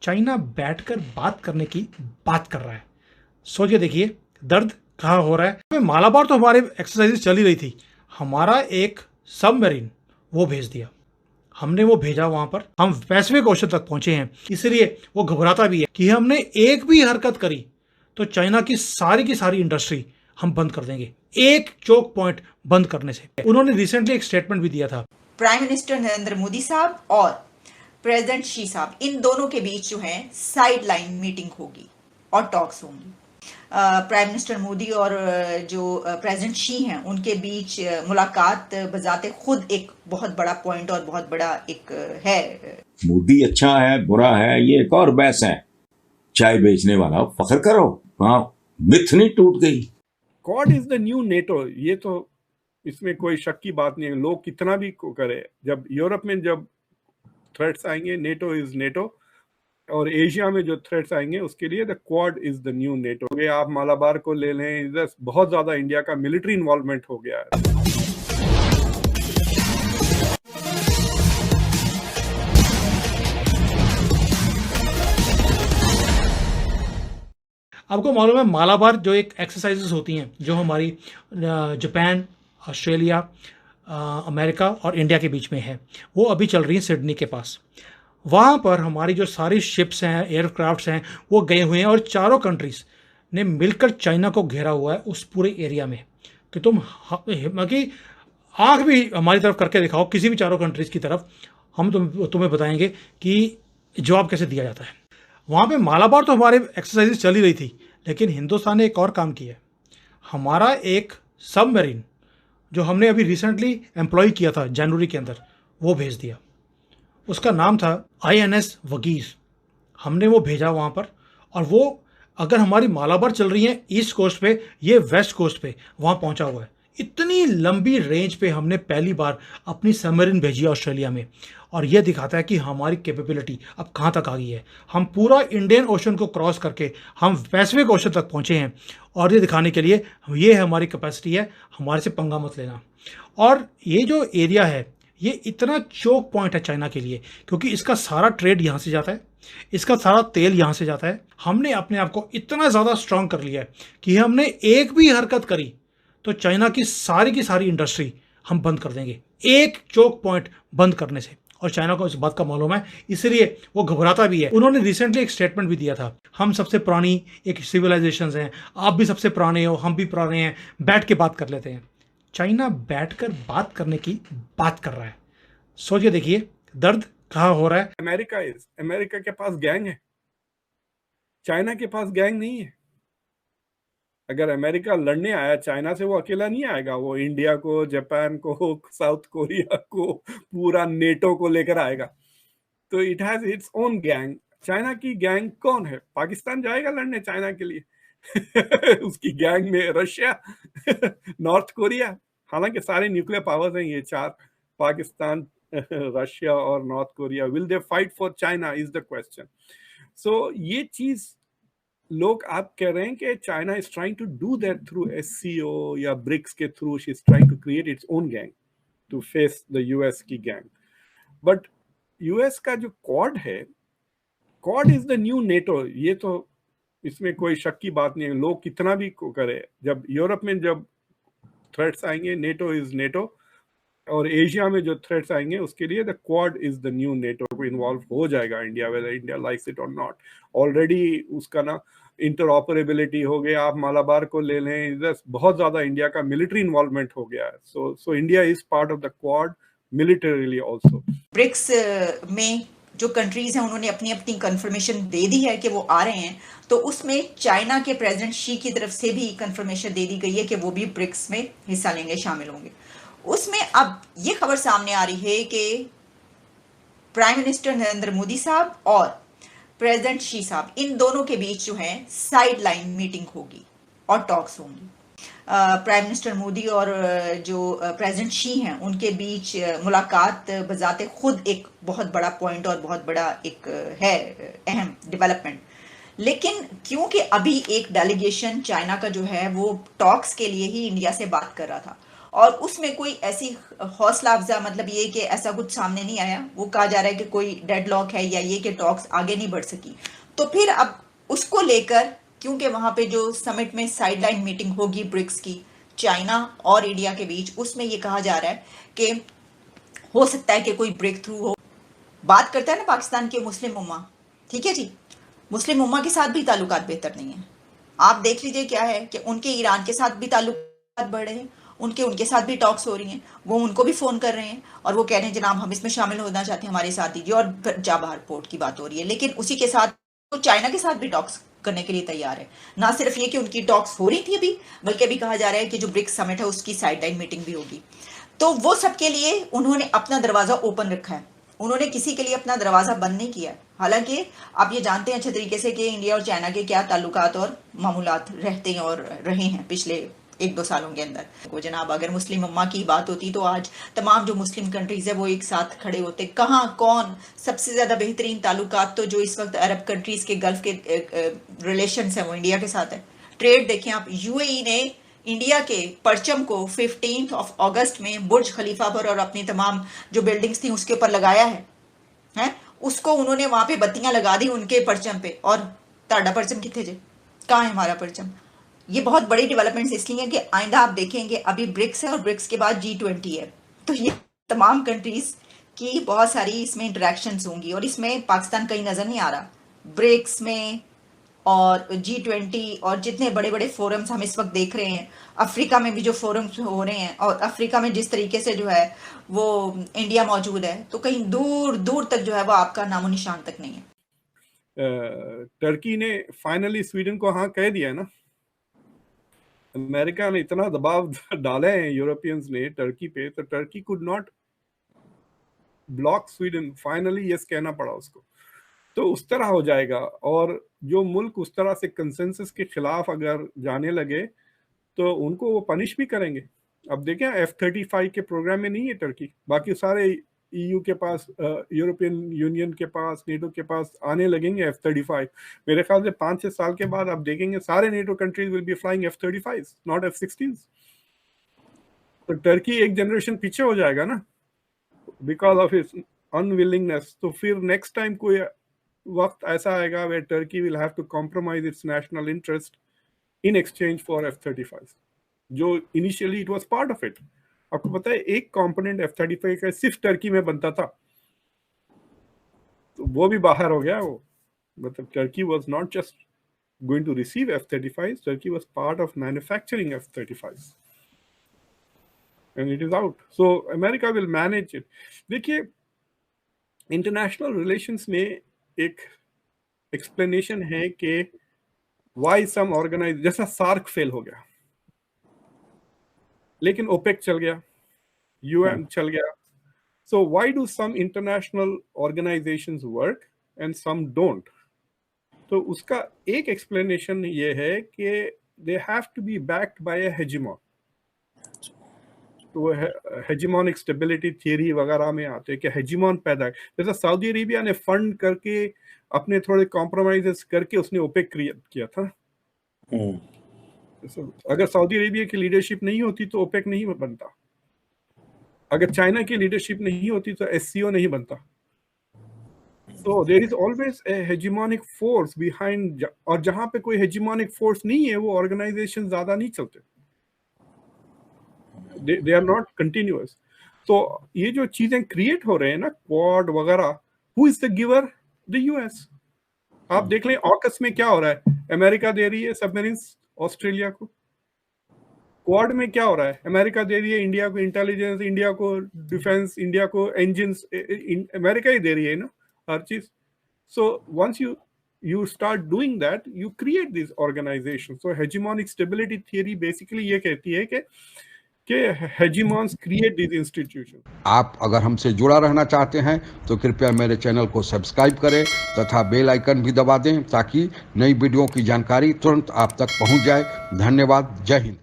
China बैठकर बात करने की बात कर रहा है। सोच के देखिए दर्द कहाँ हो रहा है। मालाबार तो हमारे एक्सरसाइजेस चल ही रही थी। हमारा एक सबमरीन वो भेज दिया, हमने वो भेजा वहां पर। हम वैश्विक औषध तक पहुंचे हैं, इसलिए वो घबराता भी है कि हमने एक भी हरकत करी तो चाइना की सारी इंडस्ट्री हम बंद कर देंगे, एक चोक पॉइंट बंद करने से। उन्होंने रिसेंटली एक स्टेटमेंट भी दिया था। प्राइम मिनिस्टर नरेंद्र मोदी साहब और प्रेसिडेंट शी साहब, इन दोनों के बीच जो है साइड लाइन मीटिंग होगी और टॉक्स होंगी। प्राइम मिनिस्टर मोदी और जो प्रेसिडेंट शी हैं उनके बीच मुलाकात बजाते खुद एक बहुत बड़ा पॉइंट और बहुत बड़ा एक है। मोदी अच्छा है बुरा है ये एक और बहस है। चाय बेचने वाला फख्र करो, हाँ मिथ नहीं टूट गई। Quad is the new NATO, ये तो इसमें कोई शक की बात नहीं है। लोग कितना भी करे, जब यूरोप में जब थ्रेट्स आएंगे नेटो इज नेटो, और एशिया में जो थ्रेट्स आएंगे उसके लिए the quad is the new NATO. आप मालाबार को ले लें, इधर बहुत ज्यादा इंडिया का मिलिट्री इन्वॉल्वमेंट हो गया है। आपको मालूम है मालाबार जो एक एक्सरसाइजेस होती हैं जो हमारी जापान, ऑस्ट्रेलिया, अमेरिका और इंडिया के बीच में है, वो अभी चल रही है सिडनी के पास। वहाँ पर हमारी जो सारी शिप्स हैं, एयरक्राफ्ट्स हैं, वो गए हुए हैं और चारों कंट्रीज ने मिलकर चाइना को घेरा हुआ है उस पूरे एरिया में कि तुम कि आंख भी हमारी तरफ करके दिखाओ, किसी भी चारों कंट्रीज की तरफ, हम तुम्हें बताएंगे कि जवाब कैसे दिया जाता है। वहाँ पे मालाबार तो हमारे एक्सरसाइजेस चल ही रही थी, लेकिन हिंदुस्तान ने एक और काम किया है। हमारा एक सबमरीन जो हमने अभी रिसेंटली एम्प्लॉय किया था जनवरी के अंदर, वो भेज दिया। उसका नाम था INS वगीर। हमने वो भेजा वहाँ पर, और वो अगर हमारी मालाबार चल रही है ईस्ट कोस्ट पे, ये वेस्ट कोस्ट पे वहाँ पहुँचा हुआ है। इतनी लंबी रेंज पे हमने पहली बार अपनी सबमरीन भेजी है ऑस्ट्रेलिया में, और ये दिखाता है कि हमारी कैपेबिलिटी अब कहाँ तक आ गई है। हम पूरा इंडियन ओशन को क्रॉस करके हम वैश्विक ओशन तक पहुँचे हैं, और ये दिखाने के लिए ये हमारी कैपेसिटी है, हमारे से पंगा मत लेना। और ये जो एरिया है ये इतना चोक पॉइंट है चाइना के लिए, क्योंकि इसका सारा ट्रेड यहाँ से जाता है, इसका सारा तेल यहाँ से जाता है। हमने अपने आप को इतना ज़्यादा स्ट्रांग कर लिया है कि हमने एक भी हरकत करी तो चाइना की सारी इंडस्ट्री हम बंद कर देंगे, एक चोक पॉइंट बंद करने से। और चाइना को इस बात का मालूम है, इसलिए वो घबराता भी है। उन्होंने रिसेंटली एक स्टेटमेंट भी दिया था, हम सबसे पुरानी एक सिविलाइजेशंस हैं, आप भी सबसे पुराने हो, हम भी पुराने हैं, बैठ के बात कर लेते हैं। चाइना बैठकर बात करने की बात कर रहा है। सोच के देखिए दर्द कहाँ हो रहा है। अमेरिका के पास गैंग है, चाइना के पास गैंग नहीं है। अगर अमेरिका लड़ने आया चाइना से, वो अकेला नहीं आएगा, वो इंडिया को, जापान को, साउथ कोरिया को, पूरा नेटो को लेकर आएगा। तो it has its own gang. China की गैंग कौन है? पाकिस्तान जाएगा लड़ने चाइना के लिए? उसकी गैंग में रशिया, नॉर्थ कोरिया, हालांकि सारे न्यूक्लियर पावर्स हैं ये चार, पाकिस्तान, रशिया और North Korea. Will they fight for China is the question. So ये चीज लोग आप कह रहे हैं कि China is trying to do that through SCO या ब्रिक्स के थ्रू, she is trying to create its own gang to face the US की गैंग। बट US का जो क्वाड है, Quad is the new NATO, ये तो इसमें कोई शक की बात नहीं है। लोग कितना भी करे, जब यूरोप में जब थ्रेट्स आएंगे नेटो इज नेटो, और एशिया में जो थ्रेट्स आएंगे उसके लिए the quad is the new NATO को इन्वॉल्व हो जाएगा India, weather India likes it और नॉट। ऑलरेडी उसका ना इंटरऑपरेबिलिटी हो गया। आप मालाबार को ले लें, इधर बहुत ज्यादा इंडिया का मिलिट्री इन्वॉल्वमेंट हो गया है। So India is part of the Quad militarily also. BRICS में जो कंट्रीज हैं उन्होंने अपनी अपनी कंफर्मेशन दे दी है कि वो आ रहे हैं, तो उसमें चाइना के प्रेसिडेंट शी की तरफ से भी कंफर्मेशन दे दी गई है कि वो भी ब्रिक्स में हिस्सा लेंगे, शामिल होंगे। उसमें अब ये खबर सामने आ रही है कि प्राइम मिनिस्टर नरेंद्र मोदी साहब और प्रेसिडेंट शी साहब, इन दोनों के बीच जो है साइड लाइन मीटिंग होगी और टॉक्स होंगी। प्राइम मिनिस्टर मोदी और जो प्रेसिडेंट शी हैं उनके बीच मुलाकात बजाते खुद एक बहुत बड़ा पॉइंट और बहुत बड़ा एक है अहम डेवलपमेंट। लेकिन क्योंकि अभी एक डेलीगेशन चाइना का जो है वो टॉक्स के लिए ही इंडिया से बात कर रहा था, और उसमें कोई ऐसी हौसला अफजा मतलब ये कि ऐसा कुछ सामने नहीं आया। वो कहा जा रहा है कि कोई डेडलॉक है या ये कि टॉक्स आगे नहीं बढ़ सकी। तो फिर अब उसको लेकर, क्योंकि वहां पे जो समिट में साइडलाइन मीटिंग होगी ब्रिक्स की चाइना और इंडिया के बीच, उसमें ये कहा जा रहा है कि हो सकता है कि कोई ब्रेक थ्रू हो। बात करता है ना पाकिस्तान के मुस्लिम उम्मा, ठीक है जी, मुस्लिम उम्मा के साथ भी ताल्लुकात बेहतर नहीं है। आप देख लीजिए क्या है कि उनके ईरान के साथ भी ताल्लुकात बढ़ रहे हैं, उनके साथ भी टॉक्स हो रही हैं, वो उनको भी फ़ोन कर रहे हैं और वो कह रहे हैं जनाब हम इसमें शामिल होना चाहते हैं, हमारे साथ दीजिए, और फिर चाबहार पोर्ट की बात हो रही है। लेकिन उसी के साथ तो चाइना के साथ भी टॉक्स करने के लिए तैयार है। ना सिर्फ ये कि उनकी टॉक्स हो रही थी अभी, बल्कि अभी कहा जा रहा है कि जो ब्रिक्स समिट है उसकी साइडलाइन मीटिंग भी होगी। तो वो सबके लिए उन्होंने अपना दरवाज़ा ओपन रखा है, उन्होंने किसी के लिए अपना दरवाज़ा बंद नहीं किया। हालांकि आप ये जानते हैं अच्छे तरीके से कि इंडिया और चाइना के क्या ताल्लुकात और मामूलात रहते हैं और रहे हैं पिछले 1-2 सालों के अंदर। वो जनाब अगर मुस्लिम उम्मा की बात होती तो आज तमाम जो मुस्लिम कंट्रीज है वो एक साथ खड़े होते। कहाँ कौन सबसे ज़्यादा बेहतरीन ताल्लुकात तो जो इस वक्त अरब कंट्रीज़ के गल्फ के रिलेशंस हैं वो इंडिया के साथ है। ट्रेड देखें आप, यूएई ने इंडिया के परचम को 15 अगस्त में बुर्ज खलीफा पर और अपनी तमाम जो बिल्डिंग्स थी उसके ऊपर लगाया है, उसको उन्होंने वहां पे बत्तियां लगा दी उनके परचम पे। और ताड़ा परचम कितने जे, कहाँ है हमारा परचम? ये बहुत बड़ी डेवलपमेंट्स इसलिए कि आइंदा आप देखेंगे अभी ब्रिक्स है और ब्रिक्स के बाद G20 है, तो ये तमाम कंट्रीज की बहुत सारी इसमें इंटरेक्शंस होंगी और इसमें पाकिस्तान कहीं नजर नहीं आ रहा। ब्रिक्स में और G20 और जितने बड़े बड़े फोरम्स हम इस वक्त देख रहे हैं, अफ्रीका में भी जो फोरम्स हो रहे हैं और अफ्रीका में जिस तरीके से जो है वो इंडिया मौजूद है, तो कहीं दूर दूर तक जो है वो आपका नामो निशान तक नहीं है। टर्की ने फाइनली स्वीडन को हाँ कह दिया ना। अमेरिका ने इतना दबाव डाले हैं यूरोपियंस ने टर्की पे, तो Turkey could not block Sweden, finally yes कहना पड़ा उसको। तो उस तरह हो जाएगा। और जो मुल्क उस तरह से कंसेंसस के खिलाफ अगर जाने लगे तो उनको वो पनिश भी करेंगे। अब देखें F-35 के प्रोग्राम में नहीं है टर्की, बाकी सारे EU के पास, यूरोपियन यूनियन के पास, नेटो के पास आने लगेंगे F-35। मेरे ख्याल से 5-6 साल के बाद आप देखेंगे सारे NATO countries will be flying F-35, not F-16। तो टर्की एक जनरेशन पीछे हो जाएगा ना बिकॉज ऑफ इट्स अनविलिंगनेस। तो फिर नेक्स्ट टाइम कोई वक्त ऐसा आएगा where Turkey will have to compromise its national interest in exchange for F-35, जो initially it was part of it। आपको पता है एक कंपोनेंट F-35 का सिर्फ टर्की में बनता था, तो वो भी बाहर हो गया। वो मतलब Turkey was not just going to receive F-35, Turkey was part of manufacturing F-35 and it is out, so America will manage it। देखिए इंटरनेशनल रिलेशंस में एक एक्सप्लेनेशन है कि वाई सम ऑर्गेनाइज, जैसा सार्क फेल हो गया लेकिन ओपेक चल गया, UN चल गया। सो why do some international organisations work and some don't? तो उसका एक एक्सप्लेनेशन ये है कि they have to be backed by a hegemon. तो हेजिमोनिक स्टेबिलिटी थियरी वगैरह में आते हैं कि हेजिमॉन पैदा है। जैसा सऊदी अरेबिया ने फंड करके अपने थोड़े कॉम्प्रोमाइजेस करके उसने ओपेक क्रिएट किया था। अगर सऊदी अरेबिया की लीडरशिप नहीं होती तो ओपेक नहीं बनता, अगर चाइना की लीडरशिप नहीं होती तो SCO नहीं बनता। तो there is always a hegemonic force behind, और जहां पे कोई हेजिमोनिक फोर्स नहीं है वो ऑर्गेनाइजेशन ज्यादा नहीं चलते, they are not continuous। तो ये जो चीजें क्रिएट हो रहे हैं ना क्वाड वगैरह, who is the giver? the US। आप देख लें ऑकस में क्या हो रहा है, अमेरिका दे रही है सबमरीन्स ऑस्ट्रेलिया को। क्वाड में क्या हो रहा है, अमेरिका दे रही है इंडिया को इंटेलिजेंस, इंडिया को डिफेंस, इंडिया को इंजन्स, अमेरिका ही दे रही है ना हर चीज। So once you start doing that, you create these organizations। so hegemonic stability theory basically ये कहती है कि हेजिमॉन्स क्रिएट दिस इंस्टीट्यूशन। आप अगर हमसे जुड़ा रहना चाहते हैं तो कृपया मेरे चैनल को सब्सक्राइब करें तथा बेल आइकन भी दबा दें ताकि नई वीडियो की जानकारी तुरंत आप तक पहुंच जाए। धन्यवाद। जय हिंद।